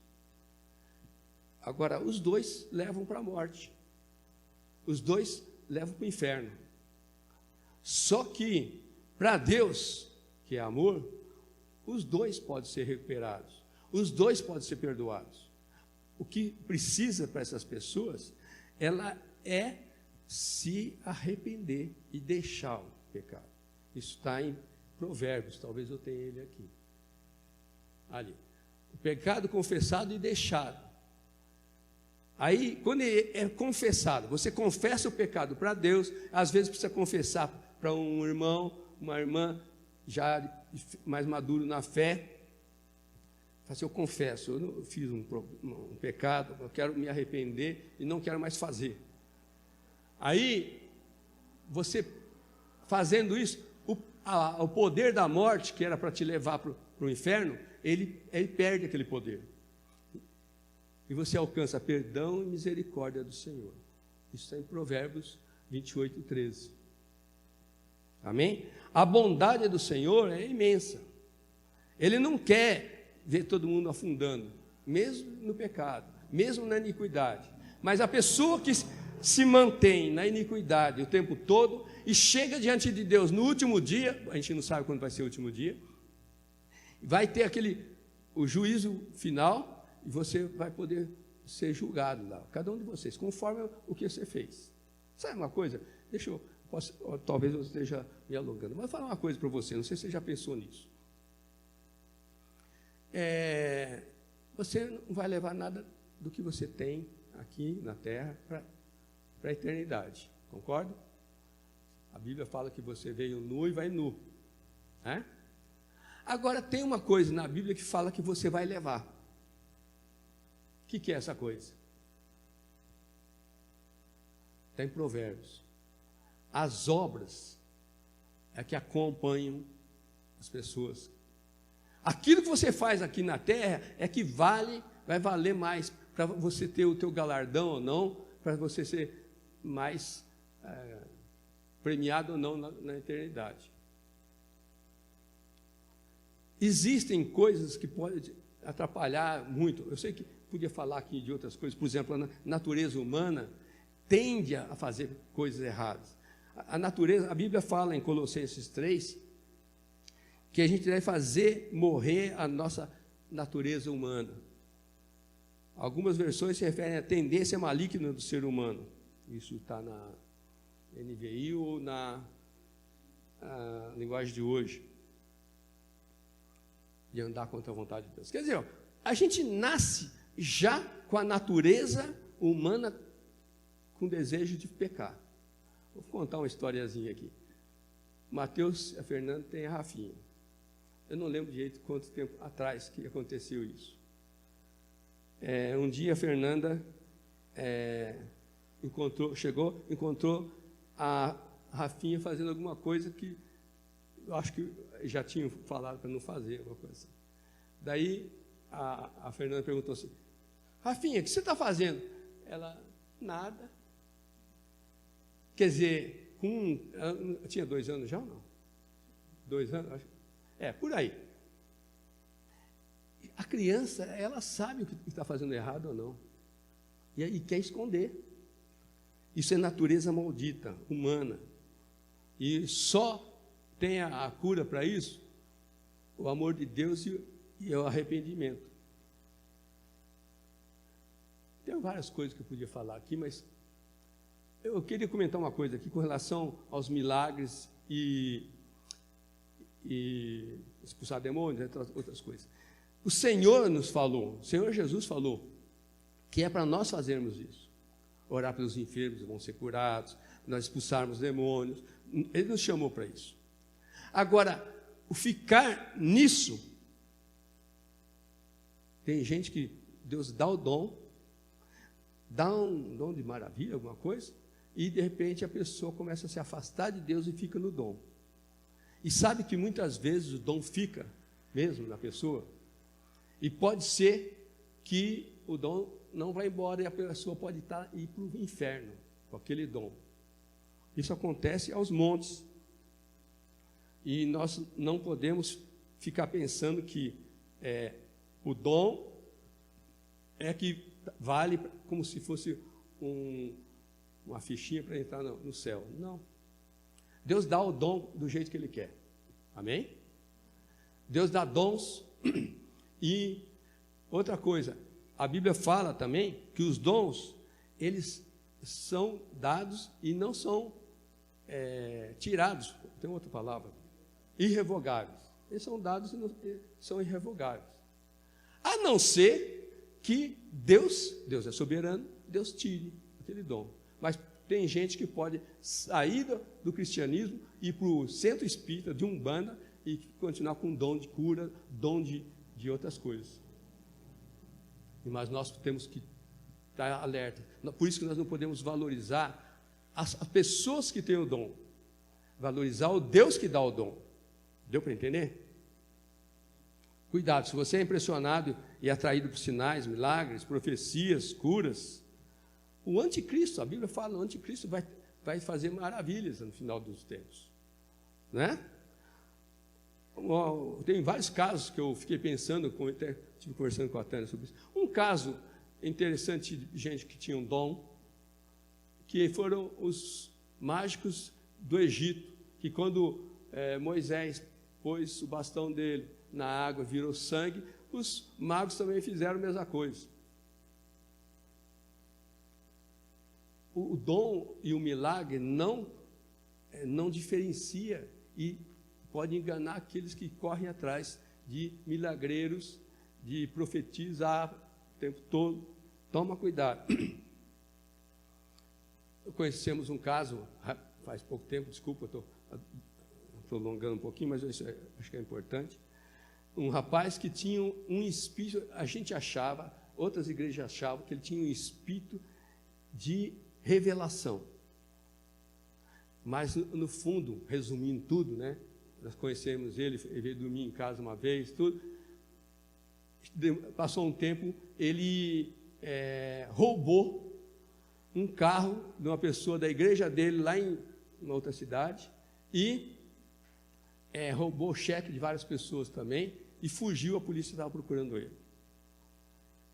Agora, os dois levam para a morte. Os dois levam para o inferno. Só que, para Deus, que é amor, os dois podem ser recuperados. Os dois podem ser perdoados. O que precisa para essas pessoas, ela é se arrepender e deixar o pecado. Isso está em Provérbios, talvez eu tenha ele aqui. Ali. O pecado confessado e deixado. Aí, quando é confessado, você confessa o pecado para Deus, às vezes precisa confessar para um irmão, uma irmã, já mais maduro na fé. Assim, eu confesso, eu fiz um pecado, eu quero me arrepender e não quero mais fazer. Aí, você fazendo isso, o poder da morte, que era para te levar para o inferno, ele perde aquele poder. E você alcança perdão e misericórdia do Senhor. Isso está em Provérbios 28, 13. Amém? A bondade do Senhor é imensa. Ele não quer ver todo mundo afundando, mesmo no pecado, mesmo na iniquidade. Mas a pessoa que se mantém na iniquidade o tempo todo e chega diante de Deus no último dia, a gente não sabe quando vai ser o último dia, vai ter o juízo final e você vai poder ser julgado lá, cada um de vocês, conforme o que você fez. Sabe uma coisa? Talvez eu esteja me alongando, mas vou falar uma coisa para você, não sei se você já pensou nisso. Você não vai levar nada do que você tem aqui na terra para a eternidade, concorda? A Bíblia fala que você veio nu e vai nu, né? Agora tem uma coisa na Bíblia que fala que você vai levar. O que é essa coisa? Está em Provérbios. As obras é que acompanham as pessoas. Aquilo que você faz aqui na terra é que vai valer mais para você ter o teu galardão ou não, para você ser mais premiado ou não na eternidade. Existem coisas que podem atrapalhar muito. Eu sei que podia falar aqui de outras coisas, por exemplo, a natureza humana tende a fazer coisas erradas. A Bíblia fala em Colossenses 3 que a gente deve fazer morrer a nossa natureza humana. Algumas versões se referem à tendência maligna do ser humano. Isso está na NVI ou na linguagem de hoje, de andar contra a vontade de Deus. Quer dizer, a gente nasce já com a natureza humana com desejo de pecar. Vou contar uma historiazinha aqui. Mateus e a Fernanda têm a Rafinha. Eu não lembro direito quanto tempo atrás que aconteceu isso. Um dia a Fernanda encontrou a Rafinha fazendo alguma coisa que eu acho que já tinham falado para não fazer, alguma coisa assim. Daí a Fernanda perguntou assim: Rafinha, o que você está fazendo? Ela, nada. Quer dizer, tinha 2 anos já ou não? 2 anos? Acho. Por aí. A criança, ela sabe o que está fazendo errado ou não. E quer esconder. Isso é natureza maldita, humana. E só tem a cura para isso o amor de Deus e o arrependimento. Tem várias coisas que eu podia falar aqui, mas Eu queria comentar uma coisa aqui com relação aos milagres e expulsar demônios, entre outras coisas. O Senhor nos falou, o Senhor Jesus falou, que é para nós fazermos isso. Orar pelos enfermos, vão ser curados, nós expulsarmos demônios. Ele nos chamou para isso. Agora, o ficar nisso, tem gente que Deus dá o dom, dá um dom de maravilha, alguma coisa, e de repente a pessoa começa a se afastar de Deus e fica no dom. E sabe que muitas vezes o dom fica mesmo na pessoa, e pode ser que o dom não vai embora e a pessoa pode ir para o inferno com aquele dom. Isso acontece aos montes. E nós não podemos ficar pensando que o dom é que vale como se fosse uma fichinha para entrar no céu. Não. Deus dá o dom do jeito que Ele quer. Amém? Deus dá dons. E outra coisa, a Bíblia fala também que os dons, eles são dados e não são tirados. Tem outra palavra. Irrevogáveis. Eles são dados e são irrevogáveis. A não ser que Deus é soberano, Deus tire aquele dom. Mas tem gente que pode sair do cristianismo e ir para o centro espírita de Umbanda e continuar com dom de cura, dom de outras coisas. Mas nós temos que estar alerta. Por isso que nós não podemos valorizar as pessoas que têm o dom. Valorizar o Deus que dá o dom. Deu para entender? Cuidado, se você é impressionado e atraído por sinais, milagres, profecias, curas, o anticristo, a Bíblia fala, o anticristo vai fazer maravilhas no final dos tempos. Né? Tem vários casos que eu fiquei pensando, até estive conversando com a Tânia sobre isso. Um caso interessante de gente que tinha um dom, que foram os mágicos do Egito, que quando Moisés pôs o bastão dele na água, virou sangue, os magos também fizeram a mesma coisa. O dom e o milagre não diferencia e pode enganar aqueles que correm atrás de milagreiros, de profetizar o tempo todo. Toma cuidado. Conhecemos um caso, faz pouco tempo, desculpa, estou prolongando um pouquinho, mas isso acho que é importante. Um rapaz que tinha um espírito, a gente achava, outras igrejas achavam que ele tinha um espírito de revelação. Mas, no fundo, resumindo tudo, né? Nós conhecemos ele veio dormir em casa uma vez, tudo. Passou um tempo, ele roubou um carro de uma pessoa da igreja dele, lá em uma outra cidade, e roubou o cheque de várias pessoas também, e fugiu, a polícia estava procurando ele.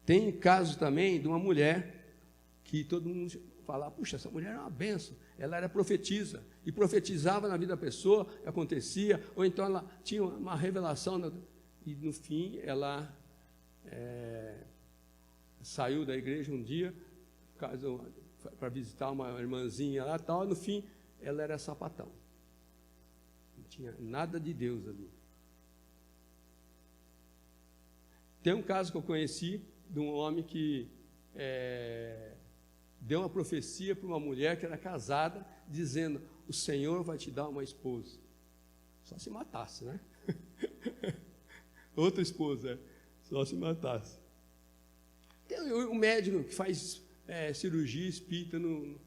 Tem caso também de uma mulher, que todo mundo fala, puxa, essa mulher é uma benção, ela era profetisa, e profetizava na vida da pessoa, acontecia, ou então ela tinha uma revelação, e no fim ela saiu da igreja um dia, para visitar uma irmãzinha lá, tal, no fim ela era sapatão, não tinha nada de Deus ali. Tem um caso que eu conheci, de um homem que deu uma profecia para uma mulher que era casada, dizendo, o Senhor vai te dar uma esposa. Só se matasse, né? Outra esposa, só se matasse. Tem um médico que faz cirurgia espírita no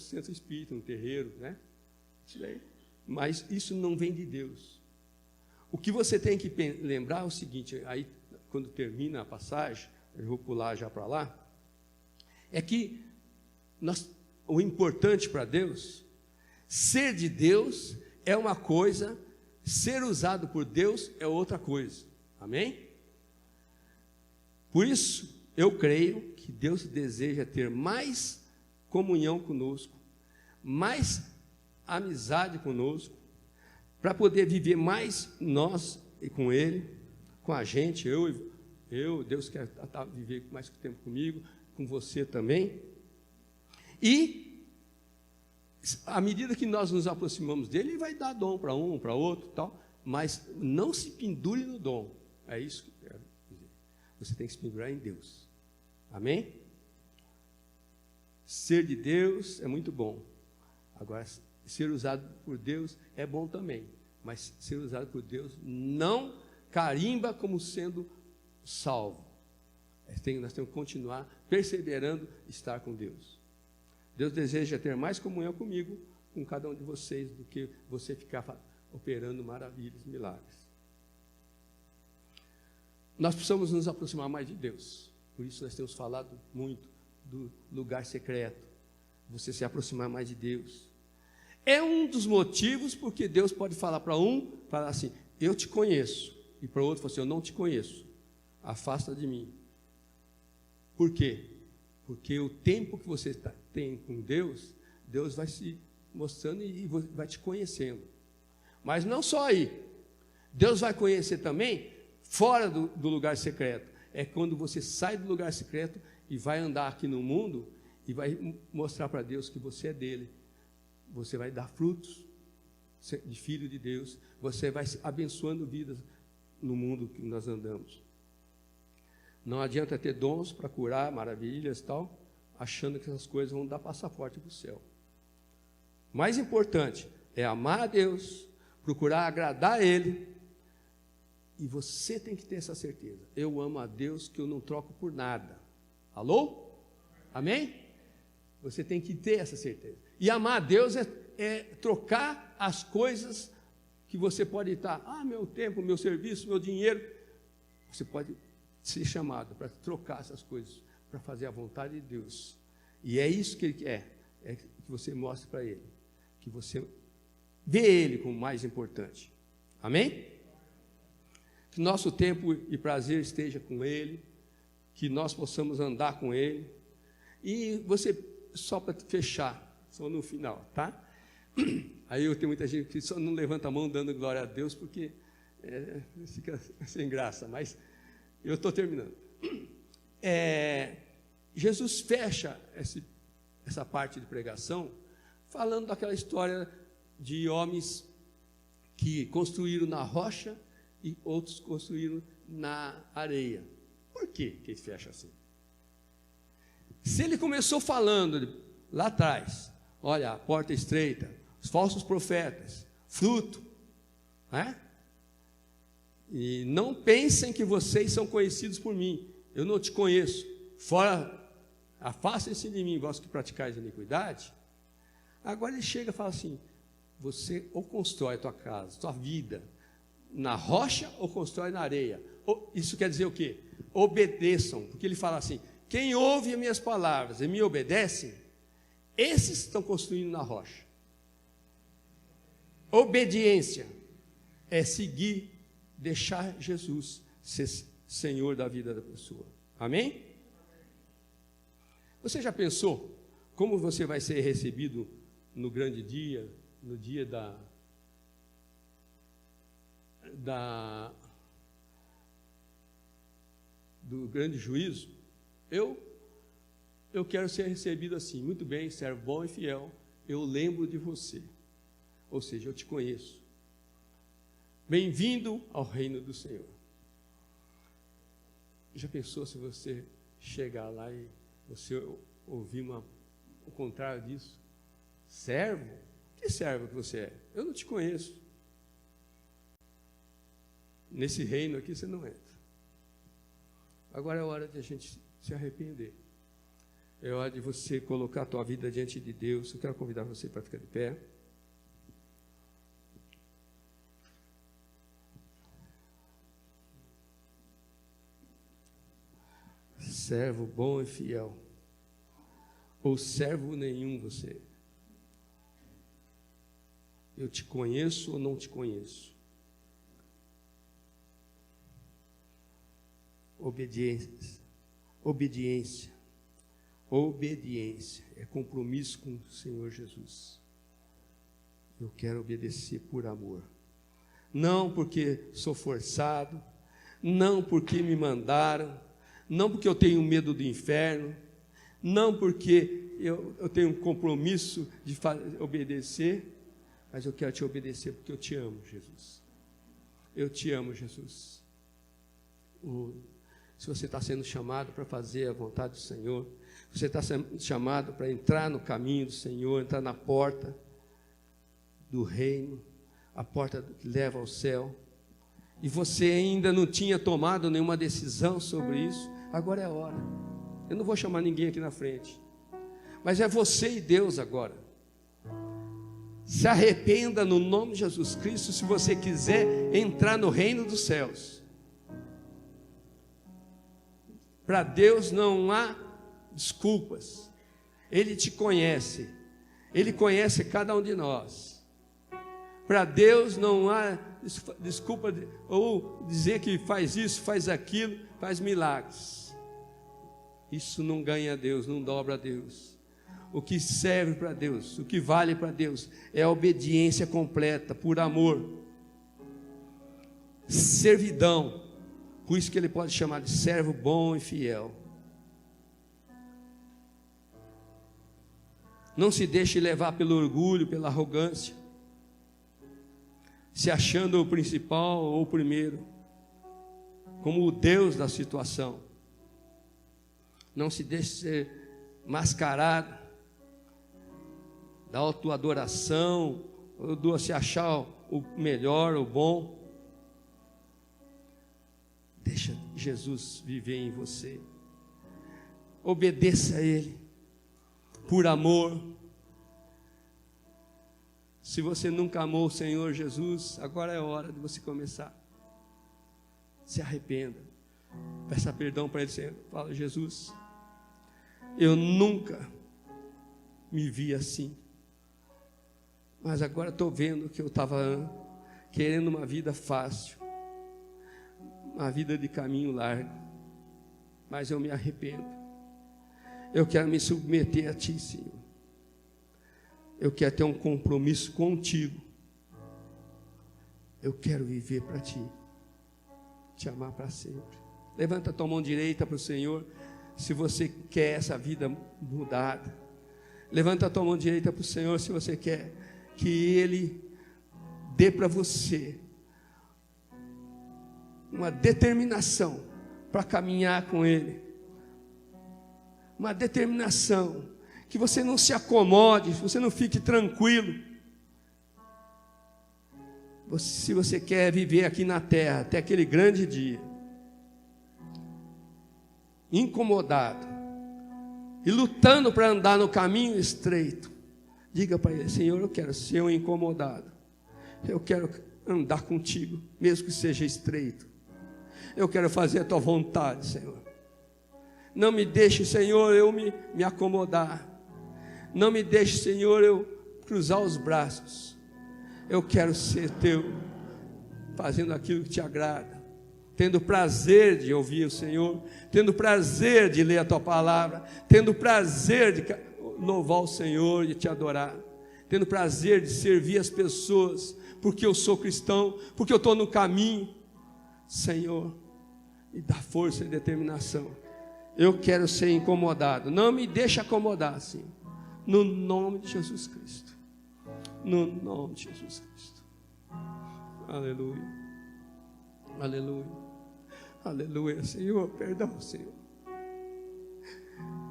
centro espírita, no terreiro, né? Isso daí. Mas isso não vem de Deus. O que você tem que lembrar é o seguinte, aí quando termina a passagem, eu vou pular já para lá, é que o importante para Deus, ser de Deus é uma coisa, ser usado por Deus é outra coisa. Amém? Por isso, eu creio que Deus deseja ter mais comunhão conosco, mais amizade conosco, para poder viver mais nós e com Ele, com a gente, Deus quer viver mais tempo comigo, com você também. E À medida que nós nos aproximamos dele, ele vai dar dom para um, para outro, tal, mas não se pendure no dom. É isso que eu quero dizer. Você tem que se pendurar em Deus. Amém? Ser de Deus é muito bom. Agora, ser usado por Deus é bom também. Mas ser usado por Deus não carimba como sendo salvo. Nós temos que continuar perseverando, estar com Deus. Deus deseja ter mais comunhão comigo, com cada um de vocês, do que você ficar operando maravilhas, milagres. Nós precisamos nos aproximar mais de Deus. Por isso nós temos falado muito do lugar secreto. Você se aproximar mais de Deus. É um dos motivos porque Deus pode falar para um, falar assim, eu te conheço. E para o outro, falar assim, eu não te conheço. Afasta de mim. Por quê? Porque o tempo que você tem com Deus, Deus vai se mostrando e vai te conhecendo. Mas não só aí. Deus vai conhecer também fora do lugar secreto. É quando você sai do lugar secreto e vai andar aqui no mundo e vai mostrar para Deus que você é dele. Você vai dar frutos de filho de Deus. Você vai abençoando vidas no mundo que nós andamos. Não adianta ter dons para curar, maravilhas e tal, achando que essas coisas vão dar passaporte para o céu. O mais importante é amar a Deus, procurar agradar a Ele, e você tem que ter essa certeza. Eu amo a Deus que eu não troco por nada. Alô? Amém? Você tem que ter essa certeza. E amar a Deus é trocar as coisas que você pode estar, meu tempo, meu serviço, meu dinheiro. Você pode ser chamado para trocar essas coisas, para fazer a vontade de Deus. E é isso que Ele quer, é que você mostre para Ele, que você vê Ele como mais importante. Amém? Que nosso tempo e prazer esteja com Ele, que nós possamos andar com Ele. E você, só para fechar, só no final, tá? Aí eu tenho muita gente que só não levanta a mão dando glória a Deus, porque fica sem graça, mas eu estou terminando. Jesus fecha essa parte de pregação falando daquela história de homens que construíram na rocha e outros construíram na areia. Por que ele fecha assim? Se ele começou falando lá atrás, olha, a porta estreita, os falsos profetas, fruto, né? E não pensem que vocês são conhecidos por mim, eu não te conheço, fora, afastem-se de mim, vós que praticais iniquidade. Agora ele chega e fala assim, você ou constrói a tua casa, tua vida, na rocha ou constrói na areia. Isso quer dizer o quê? Obedeçam, porque ele fala assim, quem ouve as minhas palavras e me obedece, esses estão construindo na rocha. Obediência é seguir, deixar Jesus ser Senhor da vida da pessoa. Amém? Você já pensou como você vai ser recebido no grande dia, no dia do grande juízo? Eu quero ser recebido assim, muito bem, servo bom e fiel, eu lembro de você, ou seja, eu te conheço. Bem-vindo ao reino do Senhor. Já pensou se você chegar lá e você ouvir o contrário disso? Servo? Que servo que você é? Eu não te conheço. Nesse reino aqui você não entra. Agora é hora de a gente se arrepender. É hora de você colocar a tua vida diante de Deus. Eu quero convidar você para ficar de pé. Servo bom e fiel, ou servo nenhum você. Eu te conheço ou não te conheço? Obediência. Obediência é compromisso com o Senhor Jesus. Eu quero obedecer por amor. Não porque sou forçado, não porque me mandaram, não porque eu tenho medo do inferno, Não porque eu tenho um compromisso de obedecer, mas eu quero te obedecer porque eu te amo, Jesus. Eu te amo, Jesus. Se você está sendo chamado para fazer a vontade do Senhor, você está sendo chamado para entrar no caminho do Senhor, entrar na porta do reino, a porta que leva ao céu, e você ainda não tinha tomado nenhuma decisão sobre isso, agora é a hora. Eu não vou chamar ninguém aqui na frente, mas é você e Deus agora. Se arrependa no nome de Jesus Cristo, se você quiser entrar no reino dos céus. Para Deus não há desculpas. Ele te conhece. Ele conhece cada um de nós. Para Deus não há desculpa ou dizer que faz isso, faz aquilo, faz milagres. Isso não ganha a Deus, não dobra a Deus. O que serve para Deus, o que vale para Deus é a obediência completa, por amor, servidão. Por isso que ele pode chamar de servo bom e fiel. Não se deixe levar pelo orgulho, pela arrogância, se achando o principal ou o primeiro, como o Deus da situação. Não se deixe ser mascarado da autoadoração, ou do se achar o melhor, o bom. Deixa Jesus viver em você. Obedeça a Ele, por amor. Se você nunca amou o Senhor Jesus, agora é hora de você começar. Se arrependa. Peça perdão para Ele, Senhor. Fala, Jesus, eu nunca me vi assim. Mas agora estou vendo que eu estava querendo uma vida fácil, uma vida de caminho largo, mas eu me arrependo. Eu quero me submeter a Ti, Senhor. Eu quero ter um compromisso contigo. Eu quero viver para Ti, te amar para sempre. Levanta a tua mão direita para o Senhor, se você quer essa vida mudada. Levanta a tua mão direita para o Senhor, se você quer que Ele dê para você uma determinação para caminhar com Ele, uma determinação, que você não se acomode, você não fique tranquilo. Se você quer viver aqui na terra até aquele grande dia, incomodado e lutando para andar no caminho estreito, diga para Ele: Senhor, eu quero ser um incomodado, eu quero andar contigo, mesmo que seja estreito. Eu quero fazer a tua vontade, Senhor. Não me deixe, Senhor, eu me acomodar. Não me deixe, Senhor, eu cruzar os braços. Eu quero ser teu, fazendo aquilo que te agrada, tendo prazer de ouvir o Senhor, tendo prazer de ler a tua palavra, tendo prazer de louvar o Senhor e te adorar, tendo prazer de servir as pessoas, porque eu sou cristão, porque eu estou no caminho. Senhor, me dá força e determinação. Eu quero ser incomodado. Não me deixe acomodar, Senhor. No nome de Jesus Cristo. No nome de Jesus Cristo. Aleluia. Aleluia. Aleluia. Senhor, perdão, Senhor.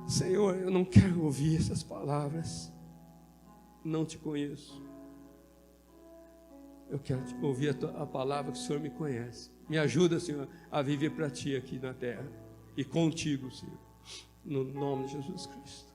Senhor, eu não quero ouvir essas palavras. Não te conheço. Eu quero ouvir a palavra que o Senhor me conhece. Me ajuda, Senhor, a viver para Ti aqui na terra. E contigo, Senhor. No nome de Jesus Cristo.